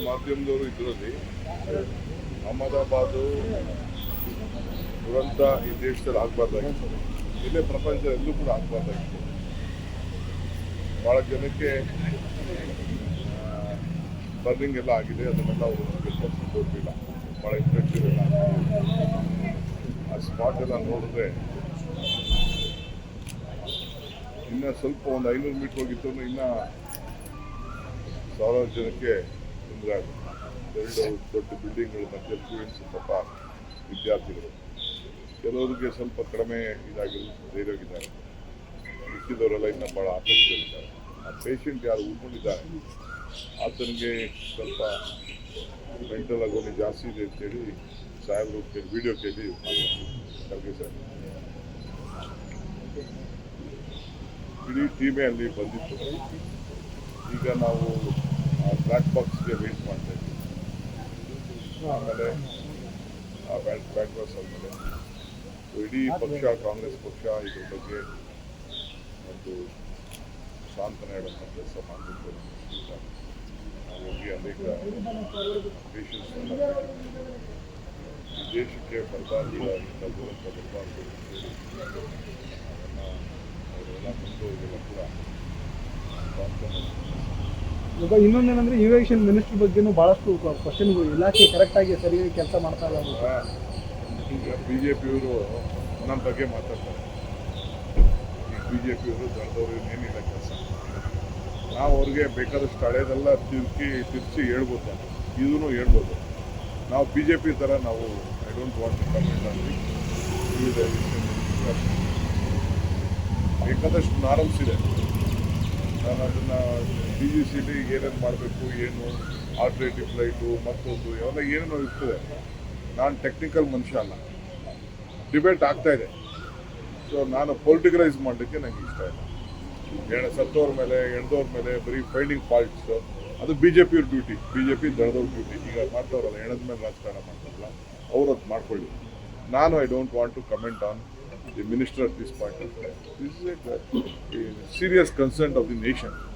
ಮಾಧ್ಯಮದವರು ಇದರಲ್ಲಿ ಅಹಮದಾಬಾದು ದುರಂತ ಈ ದೇಶದಲ್ಲಿ ಆಗಬಾರ್ದಾಗಿತ್ತು, ಇಲ್ಲೇ ಪ್ರಪಂಚ ಎಲ್ಲೂ ಕೂಡ ಆಗಬಾರ್ದಾಗಿತ್ತು. ಭಾಳ ಜನಕ್ಕೆ ಬರ್ನಿಂಗ್ ಎಲ್ಲ ಆಗಿದೆ, ಅದನ್ನೆಲ್ಲ ಅವರು ಗೊತ್ತಿಲ್ಲ, ಭಾಳ ಇಂಟ್ರೆಸ್ಟ್ ಇರಲ್ಲ. ಆ ಸ್ಪಾಟ್ ಎಲ್ಲ ನೋಡಿದ್ರೆ ಇನ್ನೂ ಸ್ವಲ್ಪ ಒಂದು 500 ಮೀಟ್ರ್ ಹೋಗಿತ್ತು, ಇನ್ನೂ ಸಾವಿರಾರು ಜನಕ್ಕೆ ತೊಂದರೆ ಆಗುತ್ತೆ. ಎರಡು ದೊಡ್ಡ ಬಿಲ್ಡಿಂಗ್ಗಳ ಮಧ್ಯೆ ಸ್ಟೂಡೆಂಟ್ಸ್ ಪಾಪ ವಿದ್ಯಾರ್ಥಿಗಳು, ಕೆಲವರಿಗೆ ಸ್ವಲ್ಪ ಕಡಿಮೆ ಧೈರ್ಯವಾಗಿದ್ದಾರೆ, ಮಿಕ್ಕಿದವರೆಲ್ಲ ಇನ್ನು ಭಾಳ ಆತಂಕದಲ್ಲಿದ್ದಾರೆ. ಆ ಪೇಷಂಟ್ ಯಾರು ಉಳ್ಕೊಂಡಿದ್ದಾರೆ ಆತನಿಗೆ ಸ್ವಲ್ಪ ಮೆಂಟಲ್ ಆಗೋನಿ ಜಾಸ್ತಿ ಇದೆ ಅಂತೇಳಿ ಸಾಹೇಬರು ವಿಡಿಯೋ ಕೇಳಿ ಖರ್ಗೆ ಸರ್ ಇಡೀ ಟೀಮೇ ಅಲ್ಲಿ ಬಂದಿತ್ತು. ಈಗ ನಾವು ಬ್ಲ್ಯಾಕ್ ಬಾಕ್ಸ್ಗೆ ವೆಯ್ಟ್ ಮಾಡ್ತಾ ಇದ್ದೀವಿ. ಆಮೇಲೆ ಆ ಬ್ಲ್ಯಾಕ್ ಬಾಕ್ಸ್ ಆದಮೇಲೆ ಇಡೀ ಪಕ್ಷ, ಕಾಂಗ್ರೆಸ್ ಪಕ್ಷ ಇದ್ರ ಬಗ್ಗೆ ಒಂದು ಸಾಂತ್ವನ ಹೇಳುವಂಥ ಕೆಲಸ ಮಾಡಬೇಕು. ನಾವು ಹೋಗಿ ಅನೇಕ ಪೇಷಂಟ್ಸ್ನೆಲ್ಲ ಈ ದೇಶಕ್ಕೆ ಬರಬಾರ್ದು, ದುರಂತ ಬರಬಾರ್ದು ಅವರೆಲ್ಲ ಬಂದವರಿಗೆಲ್ಲ ಕೂಡ ಸಾಂತ್ವನ. ಈಗ ಇನ್ನೊಂದೇನೆಂದರೆ ಇರಿಗೇಷನ್ ಮಿನಿಸ್ಟ್ರಿ ಬಗ್ಗೆನೂ ಭಾಳಷ್ಟು ಕ್ವಶನ್ಗಳು, ಇಲಾಖೆ ಕರೆಕ್ಟಾಗಿ ಸರಿಯಾಗಿ ಕೆಲಸ ಮಾಡ್ತಾ ಇಲ್ಲ. ಈಗ ಬಿ ಜೆ ಪಿಯವರು ನಮ್ಮ ಬಗ್ಗೆ ಮಾತಾಡ್ತಾರೆ. ಈಗ ಬಿ ಜೆ ಪಿಯವರು ದಳದವ್ರು ಏನಿಲ್ಲ ಕೆಲಸ. ನಾವು ಅವ್ರಿಗೆ ಬೇಕಾದಷ್ಟು ಹಳೇದೆಲ್ಲ ತಿರ್ಚಿ ಹೇಳ್ಬೋದು, ಇದೂ ಹೇಳ್ಬೋದು. ನಾವು ಬಿ ಜೆ ಪಿ ಥರ ನಾವು I don't want to comment on ಬೇಕಾದಷ್ಟು ನಾರ್ಮ್ಸ್ ಇದೆ. ನಾನು ಅದನ್ನು ಡಿ ಜಿ ಸಿ ಡಿ ಏನೇನು ಮಾಡಬೇಕು, ಏನು ಆಲ್ಟರ್ನೇಟಿವ್ ಫ್ಲೈಟು ಮತ್ತೊಂದು ಅವೆಲ್ಲ ಏನೇನೋ ಇರ್ತದೆ. ನಾನು ಟೆಕ್ನಿಕಲ್ ಮನುಷ್ಯ ಅಲ್ಲ, ಡಿಬೇಟ್ ಆಗ್ತಾ ಇದೆ. ಸೊ ನಾನು ಪೊಲಿಟಿಕಲೈಸ್ ಮಾಡಲಿಕ್ಕೆ ನನಗೆ ಇಷ್ಟ ಇಲ್ಲ. ಸತ್ತೋರ ಮೇಲೆ ಎಣ್ದವ್ರ ಮೇಲೆ ಬರೀ ಫೈಂಡಿಂಗ್ ಫಾಲ್ಟ್ಸು, ಅದು ಬಿ ಜೆ ಪಿಯವ್ರ ಡ್ಯೂಟಿ, ಬಿ ಜೆ ಪಿ ದಳದವ್ರ ಡ್ಯೂಟಿ. ಈಗ ಮಾಡ್ತಾವ್ರಲ್ಲ, ಎಣದ ಮೇಲೆ ರಾಜಕಾರಣ ಮಾಡ್ತಾರಲ್ಲ, ಅವ್ರು ಅದು ಮಾಡ್ಕೊಳ್ಳಿ. ನಾನು I don't want to comment on the minister at this point of time. This is a serious concern of the nation.